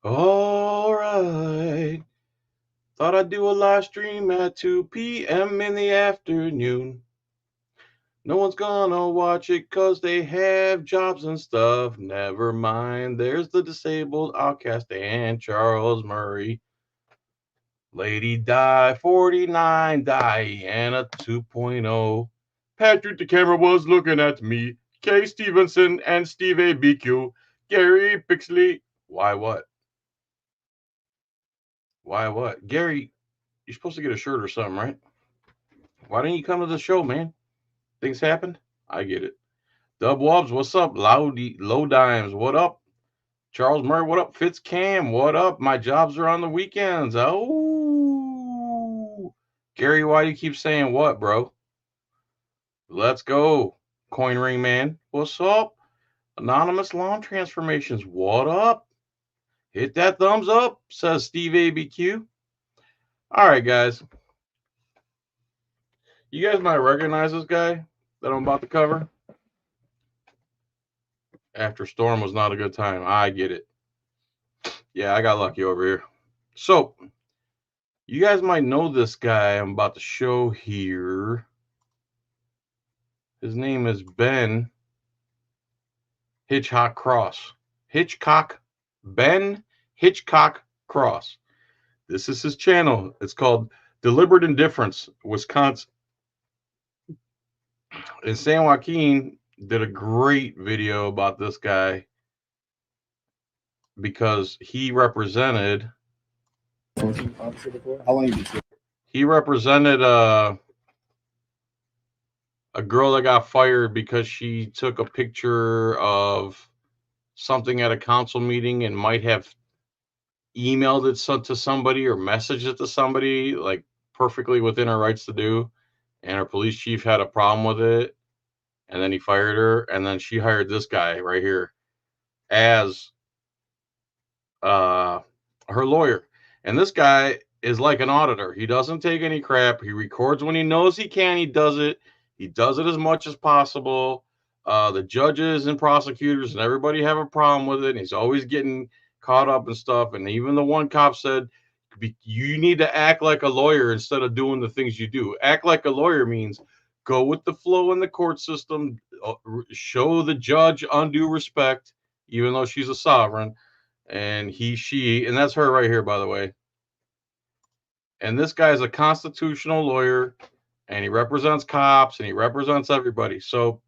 All right. Thought I'd do a live stream at 2 p.m. in the afternoon. No one's gonna watch it 'cause they have jobs and stuff. Never mind, there's the disabled outcast and Charles Murray. Lady Di 49, Diana 2.0. Patrick the camera was looking at me. Kay Stevenson and Steve ABQ. Gary Pixley. Why what? Why what? Gary, you're supposed to get a shirt or something, right? Why didn't you come to the show, man? Things happened? I get it. Dub Wobbs, what's up? Low Dimes, what up? Charles Murray, what up? Fitz Cam, what up? My jobs are on the weekends. Oh, Gary, why do you keep saying what, bro? Let's go. Coin Ring Man, what's up? Anonymous Lawn Transformations, what up? Hit that thumbs up, says Steve ABQ. All right, guys. You guys might recognize this guy that I'm about to cover. After Storm was not a good time. I get it. Yeah, I got lucky over here. So, you guys might know this guy I'm about to show here. His name is Ben Hitchcock Cross. Ben Hitchcock Cross. This is his channel. It's called Deliberate Indifference, Wisconsin. And San Joaquin did a great video about this guy because he represented a girl that got fired because she took a picture of something at a council meeting and might have emailed it to somebody or messaged it to somebody, like perfectly within her rights to do. And her police chief had a problem with it. And then he fired her. And then she hired this guy right here as her lawyer. And this guy is like an auditor. He doesn't take any crap. He records when he knows he can. He does it. He does it as much as possible. The judges and prosecutors and everybody have a problem with it. And he's always getting caught up in stuff. And even the one cop said, you need to act like a lawyer instead of doing the things you do. Act like a lawyer means go with the flow in the court system, show the judge undue respect, even though she's a sovereign. And she, and that's her right here, by the way. And this guy is a constitutional lawyer, and he represents cops, and he represents everybody. So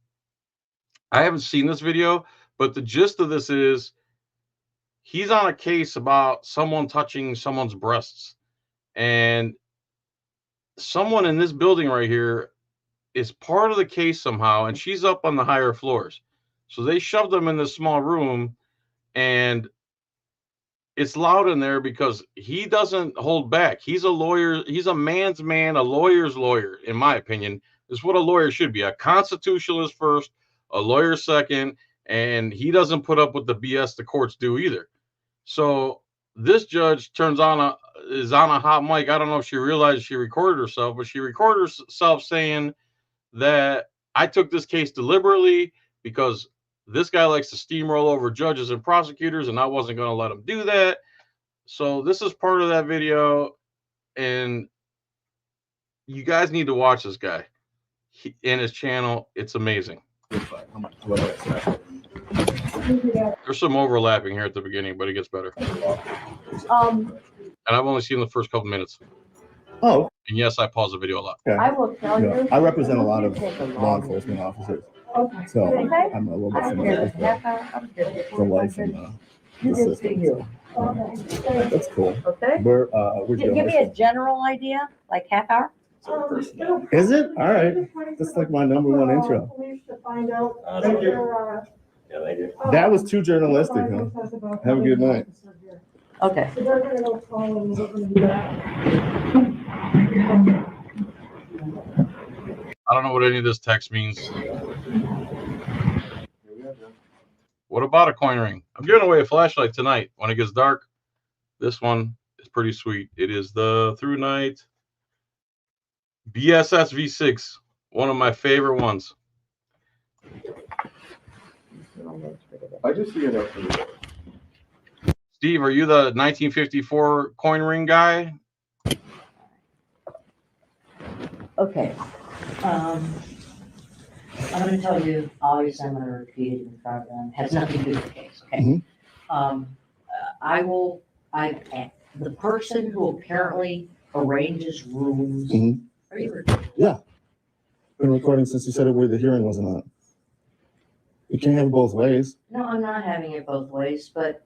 I haven't seen this video, but the gist of this is he's on a case about someone touching someone's breasts. And someone in this building right here is part of the case somehow, and she's up on the higher floors. So they shoved them in this small room, and it's loud in there because he doesn't hold back. He's a lawyer. He's a man's man, a lawyer's lawyer, in my opinion. Is what a lawyer should be. A constitutionalist first, a lawyer second, and he doesn't put up with the BS the courts do either. So this judge is on a hot mic. I don't know if she realized she recorded herself, but she recorded herself saying that I took this case deliberately because this guy likes to steamroll over judges and prosecutors, and I wasn't going to let him do that. So this is part of that video, and you guys need to watch this guy in his channel. It's amazing. There's some overlapping here at the beginning, but it gets better. And I've only seen the first couple minutes. Oh. And yes, I pause the video a lot. Okay. I will tell you. I represent a lot of law enforcement officers. Okay. So I'm a little bit familiar with the life and the system. So. That's cool. Okay. We're Give me a general idea, like half hour. Is it? All right. That's like my number one intro. Thank you. Yeah, thank you. That was too journalistic, huh? Have a good night. Okay. I don't know what any of this text means. What about a coin ring? I'm giving away a flashlight tonight when it gets dark. This one is pretty sweet. It is the Through Night BSS V6, one of my favorite ones. I just see it up. Steve, are you the 1954 coin ring guy? Okay. I'm going to tell you, obviously, I'm going to repeat it in front of them. Has nothing to do with the case, okay? Mhm. The person who apparently arranges rooms. Mhm. Are you recording? Yeah. Been recording since you said where the hearing wasn't on. You can't have it both ways. No, I'm not having it both ways, but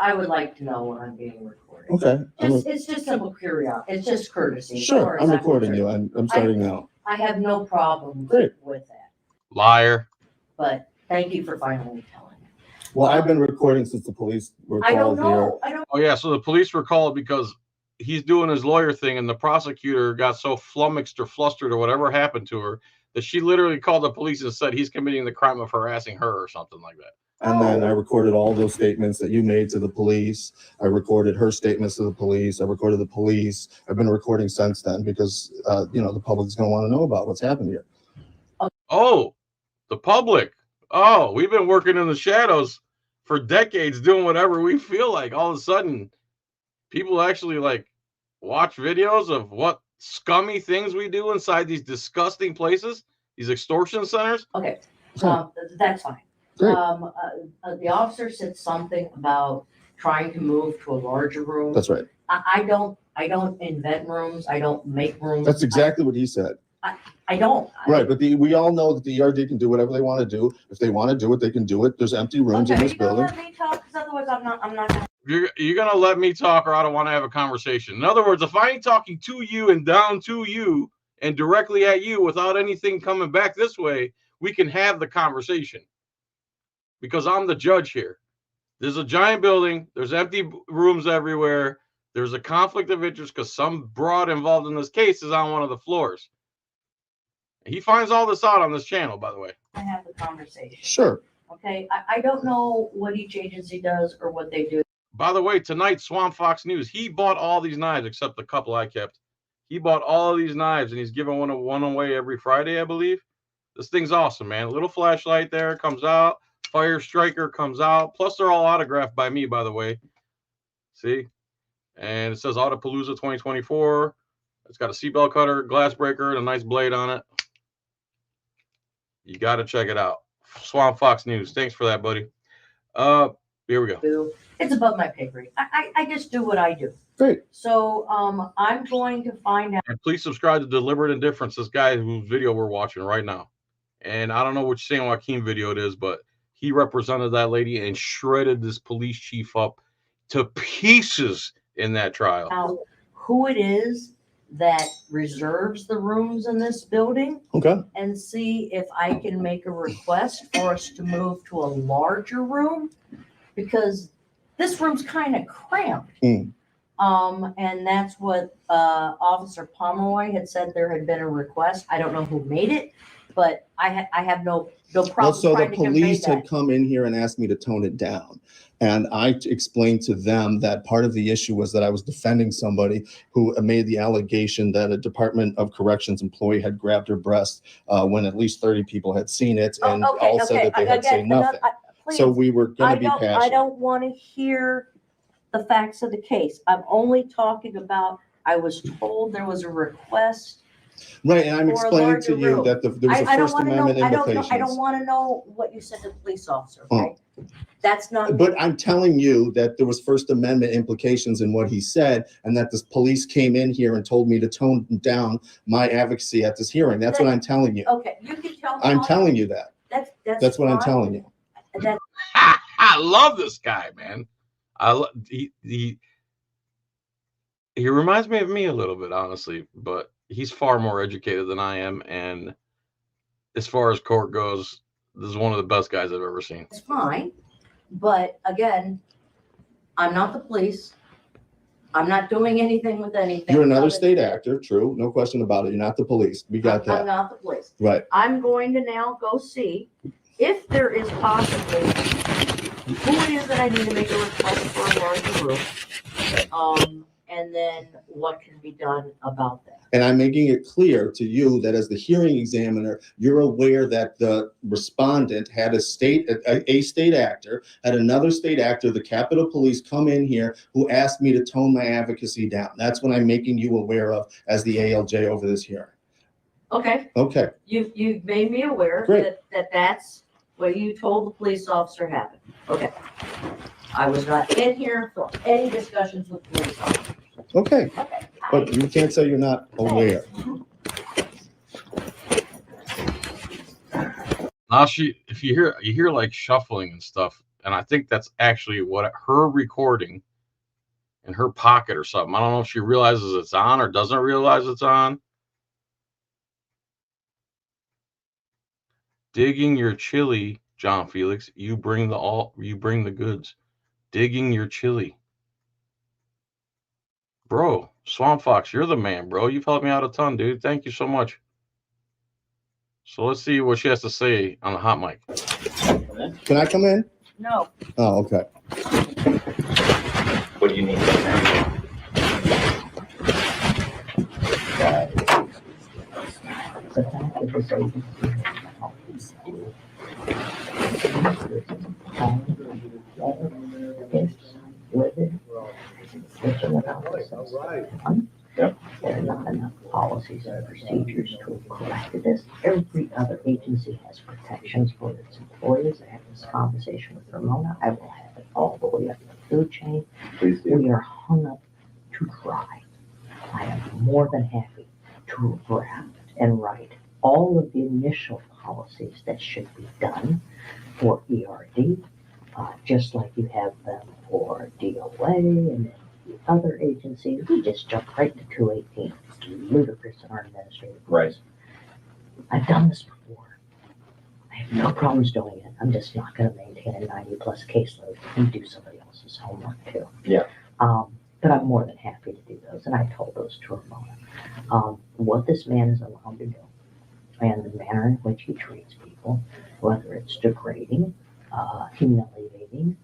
I would like to know when I'm being recorded. Okay. It's just simple curiosity. It's just courtesy. Sure, I'm recording you. I'm starting now. I have no problem Great. with that, Liar. but thank you for finally telling me. Well, I've been recording since the police were I don't called here. know. I don't. Oh yeah, so the police were called because he's doing his lawyer thing, and the prosecutor got so flummoxed or flustered or whatever happened to her that she literally called the police and said he's committing the crime of harassing her or something like that. And then I recorded all those statements that you made to the police. I recorded her statements to the police. I recorded the police. I've been recording since then because, the public's going to want to know about what's happened here. Oh, the public. Oh, we've been working in the shadows for decades doing whatever we feel like. All of a sudden, people actually watch videos of what scummy things we do inside these disgusting places, these extortion centers. Okay, that's fine. Great. The officer said something about trying to move to a larger room. That's right. I don't invent rooms. I don't make rooms. That's exactly what he said. I don't. Right, but we all know that the ERD can do whatever they want to do. If they want to do it, they can do it. There's empty rooms in Okay, this you gonna building. let me talk? Because otherwise I'm not gonna. You're gonna let me talk, or I don't want to have a conversation. In other words, if I ain't talking to you and down to you and directly at you without anything coming back this way, we can have the conversation. Because I'm the judge here. There's a giant building. There's empty rooms everywhere. There's a conflict of interest because some broad involved in this case is on one of the floors. He finds all this out on this channel, by the way. I have the conversation. Sure. Okay, I don't know what each agency does or what they do. By the way, tonight, Swamp Fox News, he bought all these knives except the couple I kept. He bought all of these knives and he's giving one away every Friday, I believe. This thing's awesome, man. A little flashlight there comes out. Fire Striker comes out. Plus, they're all autographed by me, by the way. See? And it says Autopalooza 2024. It's got a seatbelt cutter, glass breaker, and a nice blade on it. You got to check it out. Swamp Fox News. Thanks for that, buddy. Here we go. It's above my pay grade. I just do what I do. Great. So I'm going to find out. And please subscribe to Deliberate Indifference, this guy whose video we're watching right now. And I don't know which San Joaquin video it is, but he represented that lady and shredded this police chief up to pieces in that trial. Now, who it is that reserves the rooms in this building Okay. and see if I can make a request for us to move to a larger room, because this room's kind of cramped. Mm. And that's what Officer Pomeroy had said. There had been a request. I don't know who made it, but I have no problem. Well, so the trying to convey police that. had come in here and asked me to tone it down. And I explained to them that part of the issue was that I was defending somebody who made the allegation that a Department of Corrections employee had grabbed her breast when at least 30 people had seen it, and all said that they had seen nothing. So we were going to be passionate. I don't want to hear the facts of the case. I'm only talking about, I was told there was a request. Right, and I'm for a explaining larger to you room. that there was a I don't First want to know. Amendment I don't implications. want to know what you said to the police officer. Okay, that's not. But I'm telling you that there was First Amendment implications in what he said, and that the police came in here and told me to tone down my advocacy at this hearing. That's what I'm telling you. Okay, you can tell me. I'm telling you that. That's what I'm telling you. That's I love this guy, man. He reminds me of me a little bit, honestly, but he's far more educated than I am. And as far as court goes, this is one of the best guys I've ever seen. fine, but again, I'm not the police. I'm not doing anything with anything. You're another state actor, true, no question about it. You're not the police. We got I'm that. not the police. Right. I'm going to now go see if there is possibly who it is that I need to make a request for a larger room. and then what can be done about that. And I'm making it clear to you that as the hearing examiner, you're aware that the respondent had a state actor, had another state actor, the Capitol Police, come in here who asked me to tone my advocacy down. That's what I'm making you aware of as the ALJ over this hearing. Okay, Okay, you've made me aware Great. that's what you told the police officer happened. Okay. I was not in here for any discussions with police officers. okay, Okay. but you can't say you're not aware. Now if you hear like shuffling and stuff, and I think that's actually what her recording in her pocket or something. I don't know if she realizes it's on or doesn't realize it's on. Digging your chili, John Felix. You bring the goods. Digging your chili. Bro, Swamp Fox, you're the man, bro. You've helped me out a ton, dude. Thank you so much. So let's see what she has to say on the hot mic. Can I come in? No. Oh, okay. What do you need? The fact that this agency has with it, switching about Yep. there are not enough policies and procedures to have corrected this. Every other agency has protections for its employees. I had this conversation with Ramona. I will have it all the way up the food chain. Please do. We are hung up to dry. I am more than happy to draft and write all of the initial policies that should be done for ERD, just like you have them for DOA and the other agencies. We just jump right to 218. It's ludicrous in our administrative rules. Right. I've done this before. I have no problems doing it. I'm just not going to maintain a 90+ caseload and do somebody else's homework too. Yeah. But I'm more than happy to do those, and I told those to Ramona. What this man is allowed to do, and the manner in which he treats people, whether it's degrading, humiliating,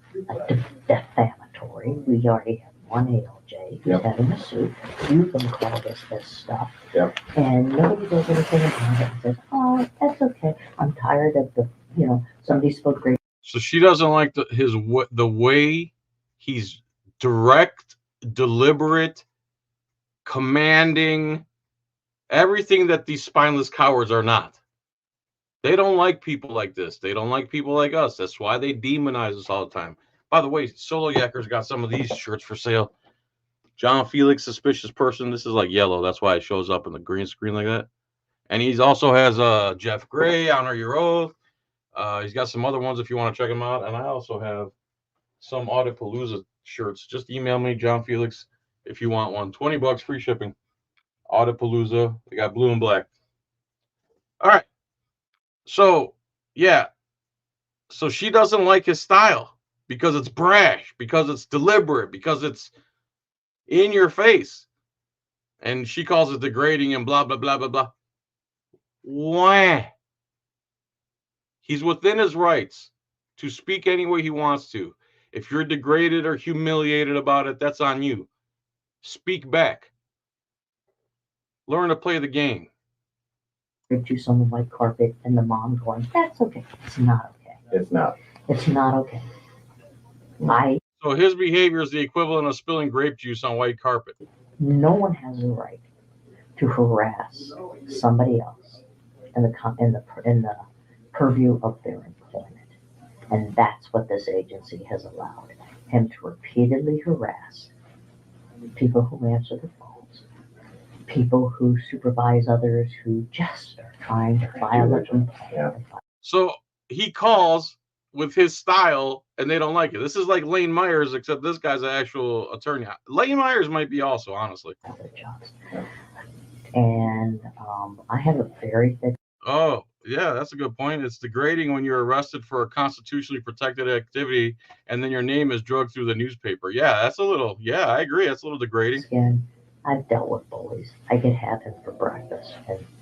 defamatory. We already have one ALJ who's Yep. having a suit. You can call this stuff. Yep. And nobody does anything about it and says, oh, that's okay. I'm tired of somebody spoke great. So she doesn't like the way he's direct, deliberate, commanding, everything that these spineless cowards are not. They don't like people like this. They don't like people like us. That's why they demonize us all the time. By the way, Solo Yakker's got some of these shirts for sale. John Felix, suspicious person. This is like yellow. That's why it shows up in the green screen like that. And he also has Jeff Gray, Honor Your Oath. He's got some other ones if you want to check them out. And I also have some Audipalooza shirts. Just email me, John Felix, if you want one. $20 free shipping. Audipalooza. They got blue and black. All right. So, yeah. So she doesn't like his style because it's brash, because it's deliberate, because it's in your face. And she calls it degrading and blah, blah, blah, blah, blah. Wah. He's within his rights to speak any way he wants to. If you're degraded or humiliated about it, that's on you. Speak back. Learn to play the game. To some white carpet and the mom going, that's okay. It's not okay. It's not. It's not okay. So his behavior is the equivalent of spilling grape juice on white carpet. No one has a right to harass somebody else in the purview of their employment. And that's what this agency has allowed him to repeatedly harass people who answer the phones, people who supervise others who just are trying to file a complaint. Yeah. So he calls with his style and they don't like it. This is like Lane Myers, except this guy's an actual attorney. Lane Myers might be also, honestly. Other jobs. And I have a very thick. Oh, yeah, that's a good point. It's degrading when you're arrested for a constitutionally protected activity and then your name is dragged through the newspaper. Yeah, that's a little, yeah, I agree. That's a little degrading. Skin. I've dealt with bullies. I could have him for breakfast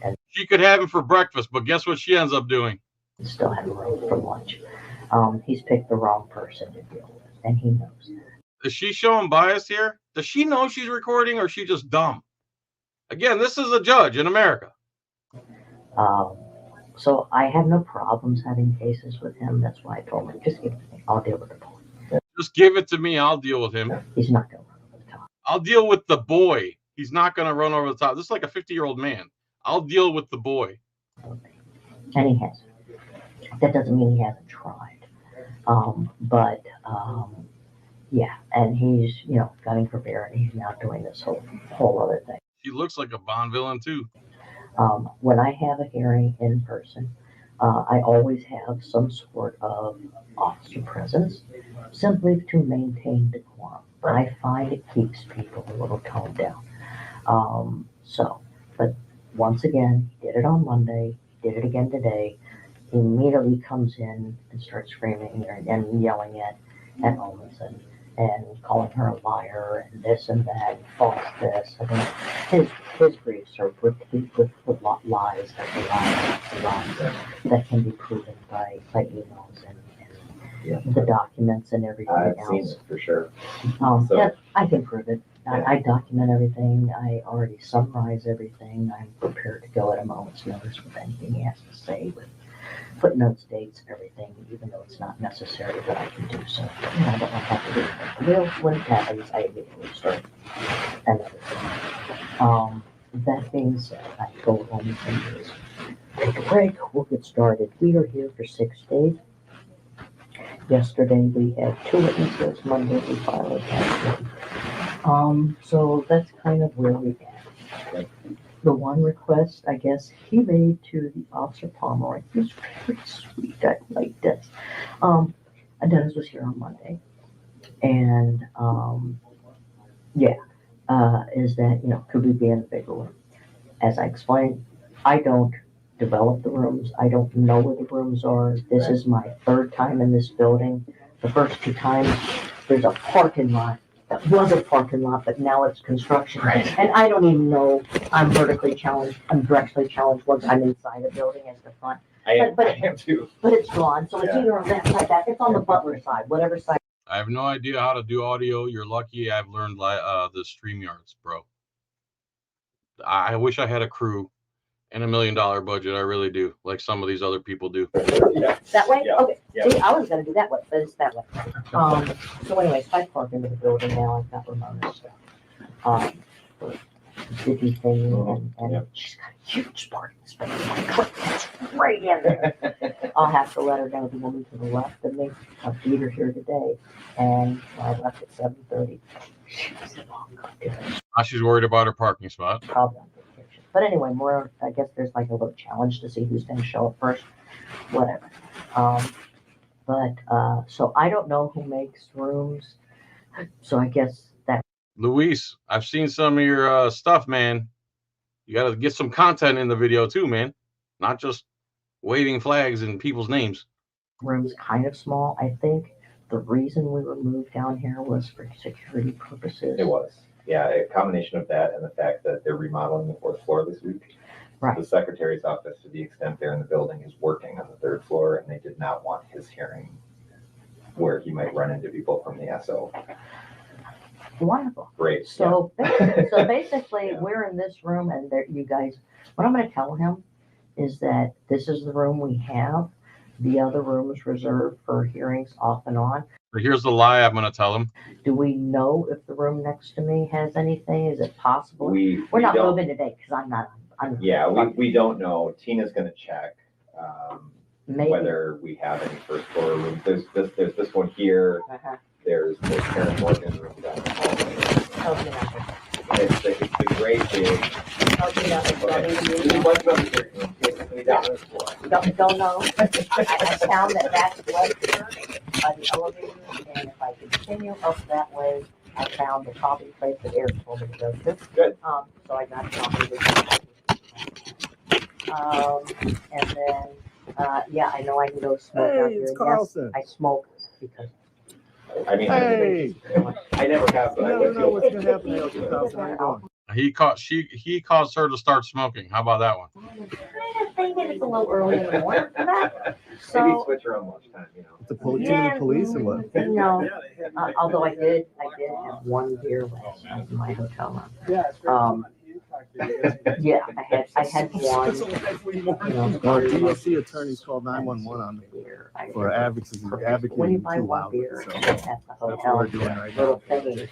and She could have him for breakfast, but guess what she ends up doing? still have room for lunch. He's picked the wrong person to deal with, and he knows that. Is she showing bias here? Does she know she's recording, or is she just dumb? Again, this is a judge in America. So I have no problems having cases with him. That's why I told him, just give it to me. I'll deal with the boy. Just give it to me. I'll deal with him. He's not going to run over the top. I'll deal with the boy. He's not going to run over the top. This is like a 50-year-old man. I'll deal with the boy. And he has. That doesn't mean he hasn't tried. Yeah, and he's, gunning for bear, and he's now doing this whole other thing. He looks like a Bond villain too. When I have a hearing in person, I always have some sort of officer presence, simply to maintain decorum. I find it keeps people a little toned down. But once again, he did it on Monday, he did it again today. He immediately comes in and starts screaming and yelling at Olmstead and calling her a liar and this and that and false this. I mean, his briefs are replete with lies that can be proven by emails and the documents and everything I've else. seen it for sure. Yeah, I can prove it. I document everything. I already summarize everything. I'm prepared to go at a moment's notice with anything he has to say, with footnotes, dates, everything, even though it's not necessary that I can do so. And I don't have to do it. Well, when it happens, I immediately start another thing. That being said, I told him take a break, we'll get started. We are here for 6 days. Yesterday we had 2 witnesses, Monday we finally had 1. So that's kind of where we at. The one request, I guess, he made to the Officer Pomeroy, he was very sweet, I like this. Dennis was here on Monday, and is that, could we be in a bigger room? As I explained, I don't develop the rooms, I don't know where the rooms are. This is my 3rd time in this building. The first 2 times, there's a parking lot. That was a parking lot, but now it's construction. Right. And I don't even know I'm vertically challenged. I'm directionally challenged once I'm inside the building as the front. I But am too. But it's gone, so it's either on that side, that. It's on the Butler side, whatever side. I have no idea how to do audio. You're lucky I've learned the StreamYards, bro. I wish I had a crew and $1 million budget. I really do, like some of these other people do. Yeah. That way? Yeah. Okay. Yeah. See, I was gonna do that way, but it's that way. So anyways, I park into the building now. I've got Ramona's stuff. Busy thing, and she's got a huge parking space. It's right in there. I'll have to let her know, the woman to the left of me. I'll meet her here today, and I left at 7:30. She was long. Now she's worried about her parking spot. Probably on vacation. But anyway, I guess there's like a little challenge to see who's gonna show up first. Whatever. So I don't know who makes rooms. So I guess that. Luis, I've seen some of your stuff, man. You got to get some content in the video too, man. Not just waving flags and people's names. Room's kind of small. I think the reason we were moved down here was for security purposes. It was. Yeah, a combination of that and the fact that they're remodeling the 4th floor this week. Right. The secretary's office, to the extent they're in the building, is working on the 3rd floor, and they did not want his hearing where he might run into people from the SO. Wonderful. Great. So basically, we're in this room, and there, you guys. What I'm going to tell him is that this is the room we have. The other room is reserved for hearings off and on. Here's the lie I'm going to tell him. Do we know if the room next to me has anything? Is it possible? We're We not don't- moving today because I'm not. Yeah, we don't know. Tina's going to check Maybe. whether we have any 1st floor rooms. There's this one here. Uh-huh. There's the Karen Morgan room down the hallway. Tell me nothing. It's the great big. Tell me nothing. Okay. What's about the hearing room? Basically down this floor. Don't know. I found that's west by the elevator, and if I continue up that way, I found the coffee place that Eric told me to go to. Good. So I got coffee. And then, I know I can go smoke out Hey, here. it's Yes, Carlson. I smoke because. I mean, Hey. I never have, but I You would never know feel. what's gonna happen. Carlson. How you doing? He caused her to start smoking. How about that one? I think it's a little early in the morning for that. Maybe So, switch her own lunchtime, you know. The too many police or what? No, although I did have one beer last night in my hotel room. Yeah, I had one. DOC attorneys called 911 on the beer. for advocacy. When you buy too one loud. beer So at the that's what hotel, we're doing right little now. thingy.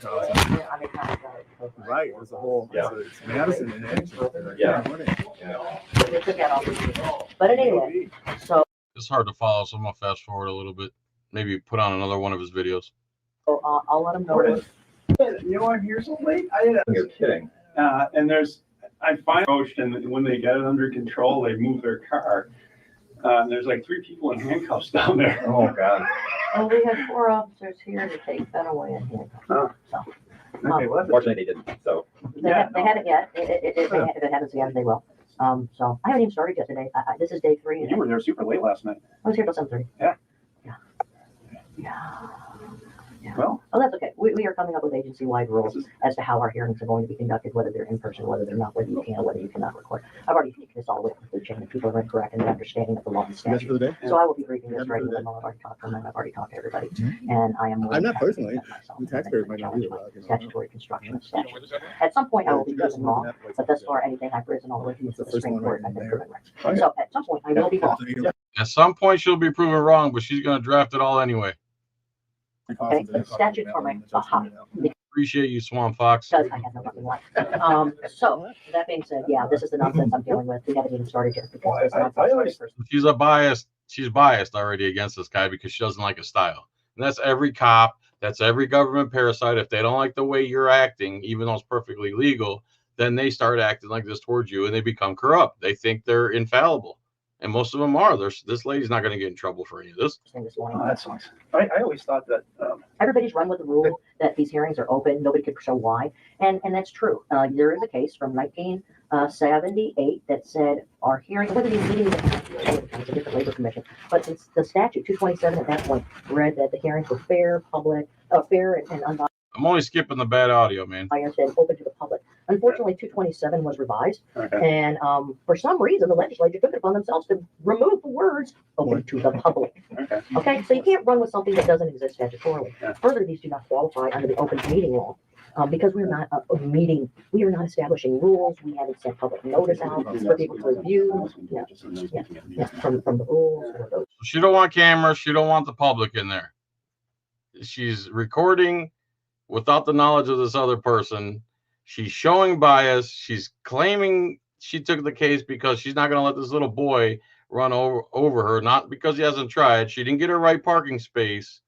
Right, there's a whole, it's Madison in action. Yeah. They took out all the, but anyway, so It's hard to follow, so I'm gonna fast forward a little bit. Maybe put on another one of his videos. I'll let them know. You know, I'm here so late. You're kidding. And I find approached, and when they get it under control, they move their car. And there's like 3 people in handcuffs down there. Oh, God. Well, we had 4 officers here to take that away in handcuffs. So, Okay, well, Fortunately, they didn't, so. they haven't yet. If it happens again, they will. So I haven't even started yet today. This is day 3. you were there super late last night. I was here till 7:30. Yeah. Well, Oh, that's okay. We are coming up with agency-wide rules as to how our hearings are going to be conducted, whether they're in person, whether they're not, whether you can, whether you cannot record. I've already taken this all the way through the chain, and people are incorrect in their understanding of the law and You guys statute. for the day? So I will be briefing this right now. I've already talked to them, and I've already talked to everybody, and I am. I'm not personally. myself. The taxpayers might not be allowed. Statutory construction of statute. At some point, I will be proven wrong, but thus far, anything I've risen all the way to the Supreme Court, I've been proven right. So at some point, I will be wrong. At some point, she'll be proven wrong, but she's gonna draft it all anyway. Okay, but statute for my, Appreciate you, Swamp Fox. because I have no fucking life. So that being said, yeah, this is the nonsense I'm dealing with. We haven't even started yet because this nonsense started first. She's biased already against this guy because she doesn't like his style. And that's every cop, that's every government parasite. If they don't like the way you're acting, even though it's perfectly legal, then they start acting like this towards you and they become corrupt. They think they're infallible. And most of them are. This lady's not going to get in trouble for any of this. This morning. that sucks. I always thought that, Everybody's run with the rule that these hearings are open. Nobody could show why. And that's true. There is a case from 1978 that said our hearing, whether these meetings, it's a different labor commission, but it's the statute 227 at that point read that the hearings were fair, fair and unbiased. I'm only skipping the bad audio, man. And open to the public. Unfortunately, 227 was revised, okay. and for some reason, the legislature took it upon themselves to remove the words "open to the public." Okay. Okay, so you can't run with something that doesn't exist statutorily. Yeah. Further, these do not qualify under the open meeting law. Because we're not a meeting, we are not establishing rules. We haven't sent public notice out for people to review. From the rules. Or those. She don't want cameras. She don't want the public in there. She's recording without the knowledge of this other person. She's showing bias. She's claiming she took the case because she's not going to let this little boy run over her, not because he hasn't tried. She didn't get her right parking space.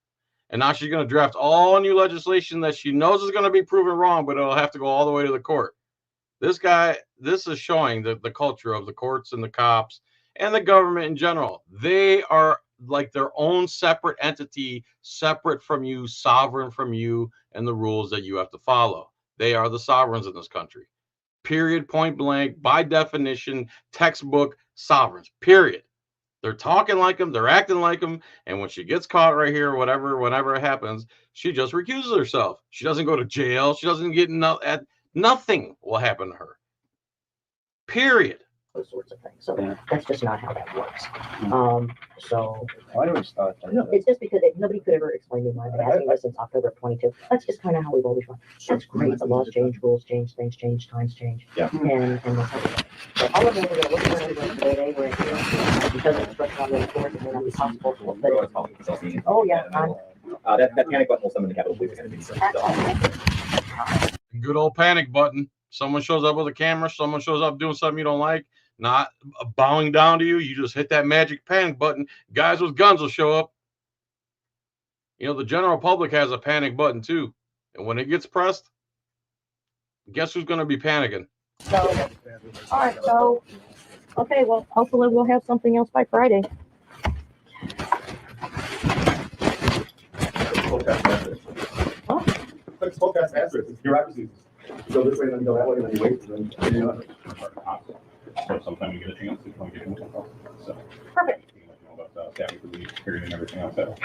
And now she's going to draft all new legislation that she knows is going to be proven wrong, but it'll have to go all the way to the court. This is showing the culture of the courts and the cops and the government in general. They are like their own separate entity, separate from you, sovereign from you, and the rules that you have to follow. They are the sovereigns in this country. Period, point blank, by definition, textbook sovereigns, period. They're talking like them, they're acting like them, and when she gets caught right here, whenever it happens, she just recuses herself. She doesn't go to jail. She doesn't get nothing will happen to her. Period. Those sorts of things. So that's just not how that works. So I always thought that. it's just because nobody could ever explain to me why I've been asking this since October of 22. That's just kind of how we've always run. That's great. The laws change, rules change, things change, times change. Yeah. And that's how we go. So all of them, we're going to look at it today. We're here because of instruction on the court, it may not be possible. But, oh, yeah. That panic button will summon the Capitol Police Academy. Good old panic button. Someone shows up with a camera. Someone shows up doing something you don't like, not bowing down to you. You just hit that magic panic button. Guys with guns will show up. You know, the general public has a panic button too. And when it gets pressed, guess who's going to be panicking? So, all right. So, okay. Well, hopefully we'll have something else by Friday. So this way, then go that way, then you wait, and then. So sometime you get a chance, if you want to get into it. So. Perfect. About staffing for the period and everything else. So.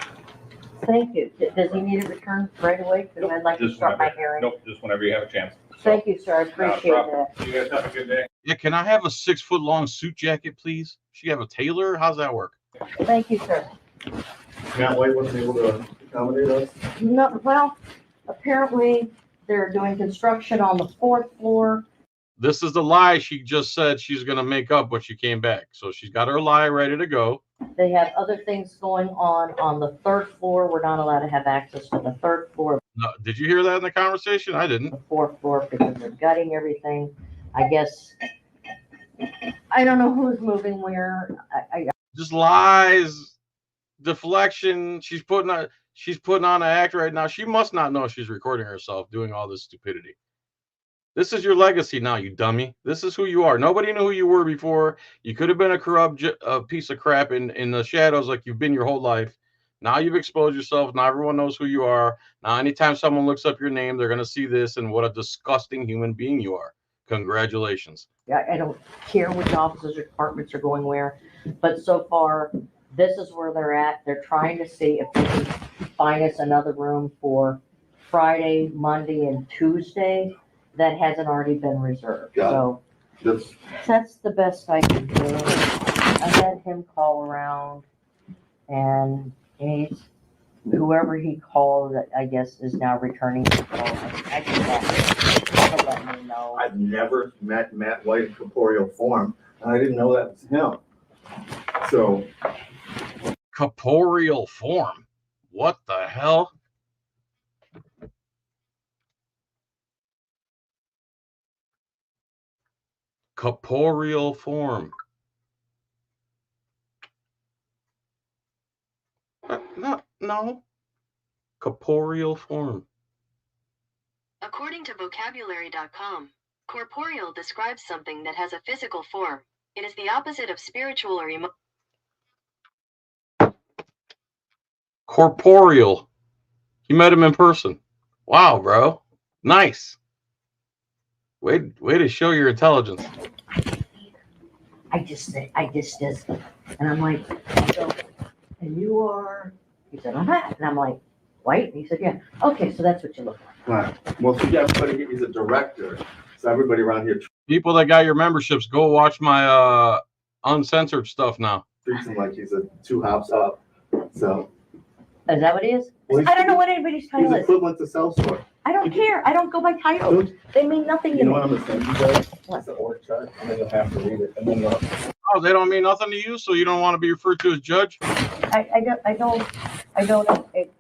Thank you. Does he need a return right away? Because I'd like to Just start my whenever- hearing. Nope, just whenever you have a chance. Thank you, sir. I appreciate problem. that. You guys have a good day. Yeah, can I have a 6-foot long suit jacket, please? She have a tailor? How's that work? Thank you, sir. Matt White wasn't able to accommodate us. No, well, apparently they're doing construction on the 4th floor. This is the lie she just said she's gonna make up when she came back. So she's got her lie ready to go. They have other things going on the 3rd floor. We're not allowed to have access to the 3rd floor, No, did you hear that in the conversation? I didn't. the 4th floor, because they're gutting everything. I guess, I don't know who's moving where. Just lies, deflection. She's putting on an act right now. She must not know she's recording herself doing all this stupidity. This is your legacy now, you dummy. This is who you are. Nobody knew who you were before. You could have been a corrupt piece of crap in the shadows like you've been your whole life. Now you've exposed yourself. Now everyone knows who you are. Now anytime someone looks up your name, they're going to see this and what a disgusting human being you are. Congratulations. I don't care which offices or departments are going where, but so far, this is where they're at. They're trying to see if they can find us another room for Friday, Monday, and Tuesday that hasn't already been reserved. Got it. So that's the best I can do. I had him call around, and whoever he called, I guess, is now returning the call. I can to let me know. I've never met Matt White in corporeal form, and I didn't know that was him. So, Corporeal form. What the hell? Corporeal form. No. Corporeal form. According to vocabulary.com, corporeal describes something that has a physical form. It is the opposite of spiritual or emotional. Corporeal. You met him in person. Wow, bro. Nice. Way to show your intelligence. I just did, and I'm like, so, and you are, he said, I'm Matt, and I'm like, White? And he said, yeah. Okay, so that's what you look like. right. Well, see, everybody, he's a director, so everybody around here People that got your memberships, go watch my uncensored stuff now. treats him like he's a 2 hops up. So, Is that what he is? well, I don't know what anybody's he's title is. equivalent to Salesforce. I don't care. I don't go by titles. They mean nothing to You know me. what I'm gonna send you guys? What? It's the org chart, and then you'll have to read it, and then you'll. Oh, they don't mean nothing to you, so you don't want to be referred to as judge? I don't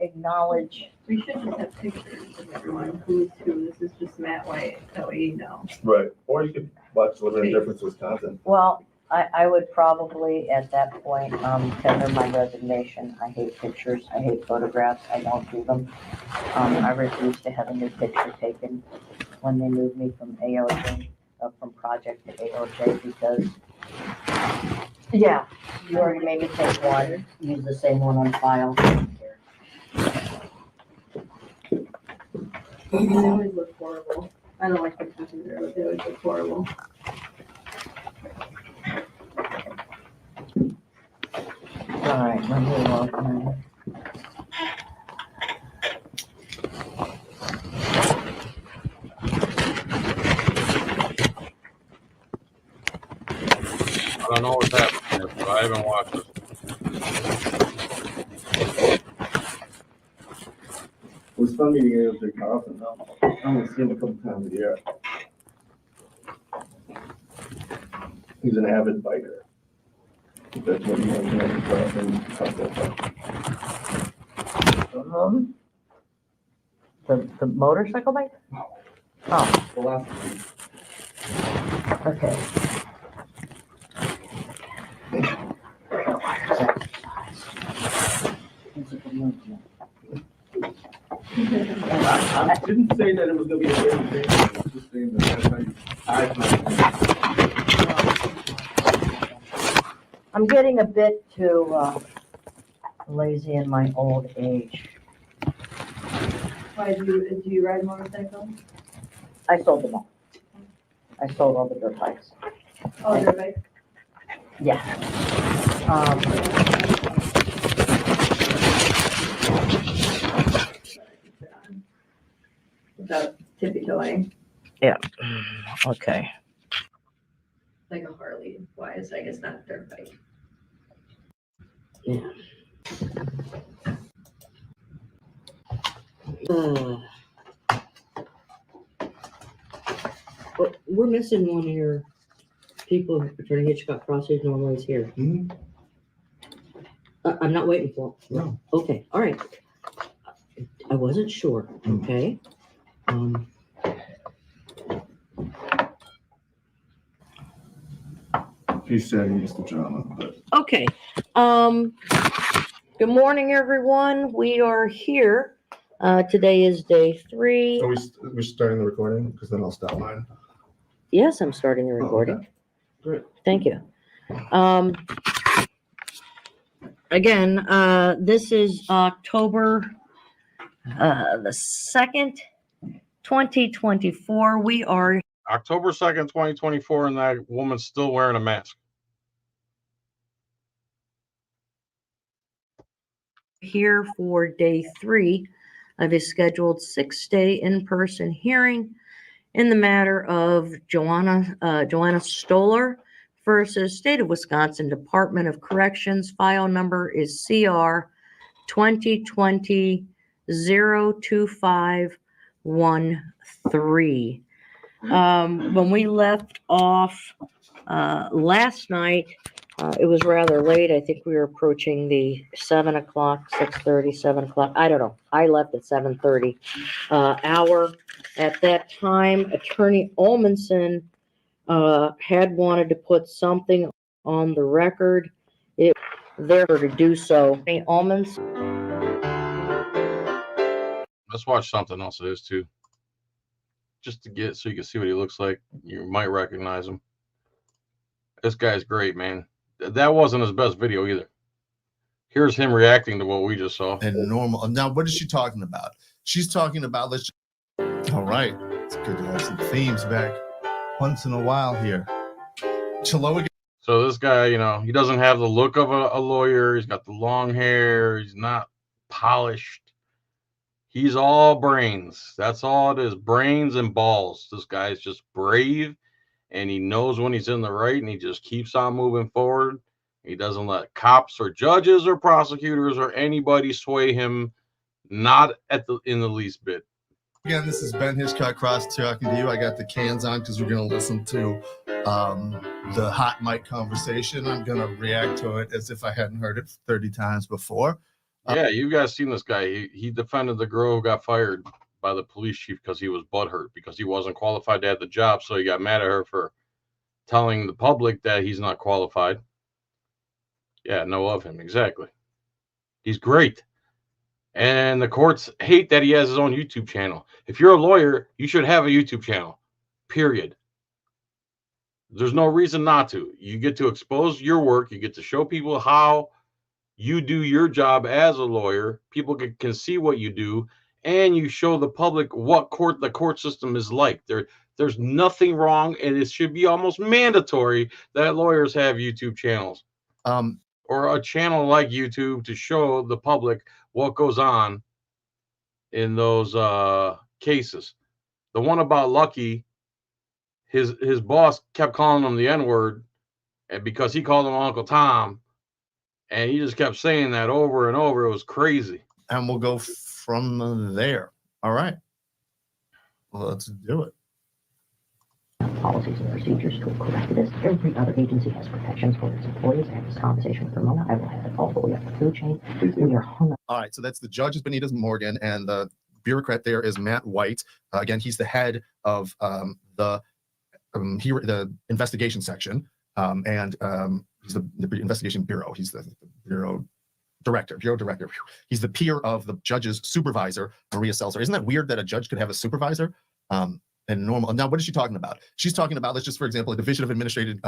acknowledge. We should just have pictures of everyone who's who. This is just Matt White, that way you know. Right, or you could watch Living in Difference, Wisconsin. Well, I would probably at that point tender my resignation. I hate pictures. I hate photographs. I don't do them. I refuse to have a new picture taken when they move me from AOJ, from project to AOJ, because, yeah, you already made me take one. Use the same one on file. They always look horrible. I don't like pictures either, but they always look horrible. All right, let me look. I don't know what's happening here, but I haven't watched it. It was fun meeting AOJ Carlson, though. I only see him a couple times a year. He's an avid biker. That's what he was doing. The motorcycle bike? Oh, Philosophy. okay. Physical movement. I didn't say that it was gonna be a great thing. I was just saying that I'm getting a bit too lazy in my old age. Why do you ride motorcycles? I sold them all. I sold all the dirt bikes. Oh, they're bike. Yeah. Without tippy-toeing. Okay. Like a Harley wise, I guess not a dirt bike. We're missing one of your people, Attorney Hitchcock Cross, who's normally here. Mhm. I'm not waiting for him. No. Okay, all right. I wasn't sure, okay? He said he's the drama, but Okay, good morning, everyone. We are here. Today is day 3. are we starting the recording? Because then I'll stop mine. Yes, I'm starting the recording. okay. Great. Thank you. Again, this is October the 2nd, 2024. We are October 2nd, 2024, and that woman's still wearing a mask. here for day 3 of a scheduled 6-day in-person hearing in the matter of Joanna Stoller versus State of Wisconsin Department of Corrections. File number is CR 2020-02513. When we left off last night, it was rather late. I think we were approaching the 7 o'clock, 6:30, 7 o'clock. I don't know. I left at 7:30 hour. At that time, Attorney Olmanson had wanted to put something on the record. It there to do so. Attorney Olmanson. Let's watch something else of his too. Just to get so you can see what he looks like. You might recognize him. This guy's great, man. That wasn't his best video either. Here's him reacting to what we just saw. And normal. Now, what is she talking about? She's talking about all right. It's good to have some themes back once in a while here. Chiloa. So this guy, you know, he doesn't have the look of a lawyer. He's got the long hair. He's not polished. He's all brains. That's all it is. Brains and balls. This guy's just brave, and he knows when he's in the right, and he just keeps on moving forward. He doesn't let cops or judges or prosecutors or anybody sway him, not in the least bit. Again, this is Ben Hitchcock Cross talking to you. I got the cans on because we're going to listen to the hot mic conversation. I'm going to react to it as if I hadn't heard it 30 times before. Yeah, you guys seen this guy. He defended the girl who got fired by the police chief because he was butthurt because he wasn't qualified to have the job. So he got mad at her for telling the public that he's not qualified. Yeah, know of him. Exactly. He's great. And the courts hate that he has his own YouTube channel. If you're a lawyer, you should have a YouTube channel, period. There's no reason not to. You get to expose your work. You get to show people how you do your job as a lawyer. People can see what you do, and you show the public what the court system is like. There's nothing wrong, and it should be almost mandatory that lawyers have YouTube channels. Or a channel like YouTube to show the public what goes on in those cases. The one about Lucky, his boss kept calling him the N-word, and because he called him Uncle Tom, and he just kept saying that over and over. It was crazy. And we'll go from there. All right. Well, let's do it. Policies and procedures to correct this. Every other agency has protections for its employees and this conversation with Ramona. I will have it all, but we have the food chain. We are hung up. All right. So that's the judge is Benitez Morgan, and the bureaucrat there is Matt White. Again, he's the head of the investigation section, and he's the investigation bureau. He's the bureau director. He's the peer of the judge's supervisor, Maria Seltzer. Isn't that weird that a judge could have a supervisor? And normal. Now, what is she talking about? She's talking about, let's just, for example, a division of administrative,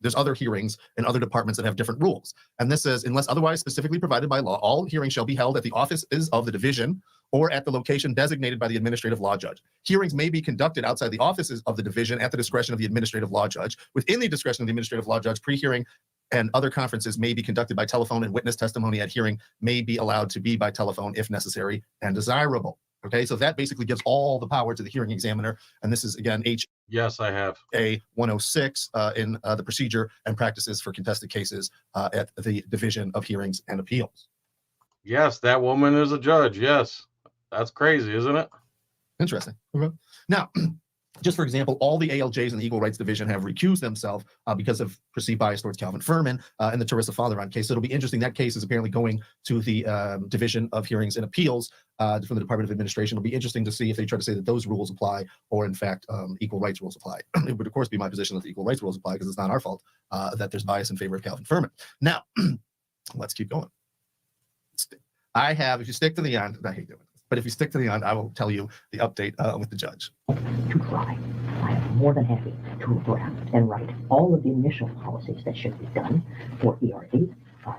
there's other hearings in other departments that have different rules. And this says, unless otherwise specifically provided by law, all hearings shall be held at the offices of the division or at the location designated by the administrative law judge. Hearings may be conducted outside the offices of the division at the discretion of the administrative law judge. Within the discretion of the administrative law judge, pre-hearing and other conferences may be conducted by telephone, and witness testimony at hearing may be allowed to be by telephone if necessary and desirable. Okay, so that basically gives all the power to the hearing examiner. And this is, again, Yes, I have. HA 106 in the procedure and practices for contested cases at the Division of Hearings and Appeals. Yes, that woman is a judge. Yes. That's crazy, isn't it? Interesting. Okay. Now, just for example, all the ALJs in the Equal Rights Division have recused themselves because of perceived bias towards Calvin Furman in the Teresa Falleron case. So it'll be interesting. That case is apparently going to the Division of Hearings and Appeals from the Department of Administration. It'll be interesting to see if they try to say that those rules apply or, in fact, equal rights rules apply. It would, of course, be my position that the equal rights rules apply because it's not our fault that there's bias in favor of Calvin Furman. Now, let's keep going. If you stick to the end, I hate doing this, but if you stick to the end, I will tell you the update with the judge. To try. I am more than happy to draft and write all of the initial policies that should be done for ERD,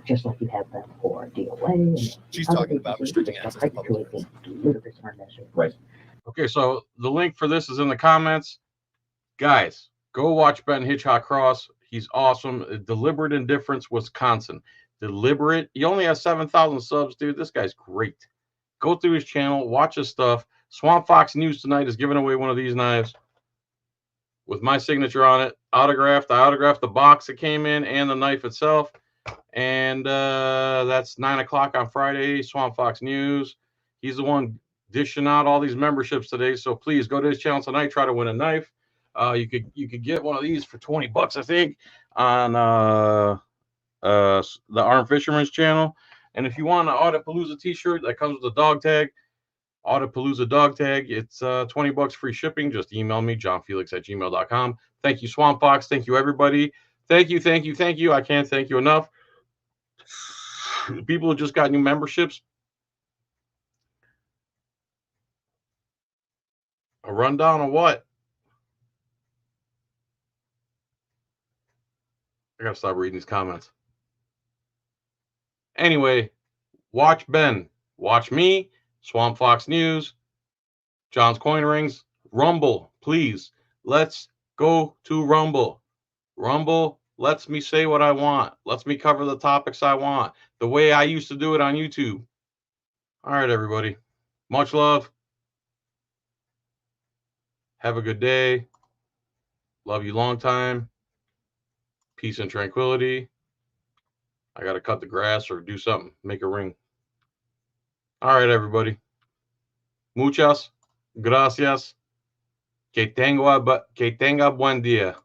just like you have them for DOA. And She's other talking about agencies, restricting just access to like public truly records. being ludicrous and unnecessary. Right. Okay, so the link for this is in the comments. Guys, go watch Ben Hitchcock Cross. He's awesome. Deliberate Indifference, Wisconsin. Deliberate. He only has 7,000 subs, dude. This guy's great. Go through his channel, watch his stuff. Swamp Fox News tonight is giving away one of these knives with my signature on it, autographed. I autographed the box that came in and the knife itself. And that's 9 o'clock on Friday, Swamp Fox News. He's the one dishing out all these memberships today. So please go to his channel tonight, try to win a knife. You could get one of these for 20 bucks, I think, on the Armed Fisherman's channel. And if you want an Audapalooza t-shirt that comes with a dog tag, Audapalooza dog tag, it's 20 bucks free shipping. Just email me, johnfelix@gmail.com. Thank you, Swamp Fox. Thank you, everybody. Thank you. I can't thank you enough. People who just got new memberships. A rundown of what? I gotta stop reading these comments. Anyway, watch Ben. Watch me. Swamp Fox News. John's Coin Rings. Rumble, please. Let's go to Rumble. Rumble lets me say what I want. Lets me cover the topics I want. The way I used to do it on YouTube. All right, everybody. Much love. Have a good day. Love you long time. Peace and tranquility. I got to cut the grass or do something. Make a ring. All right, everybody. Muchas gracias. Que tenga buen día.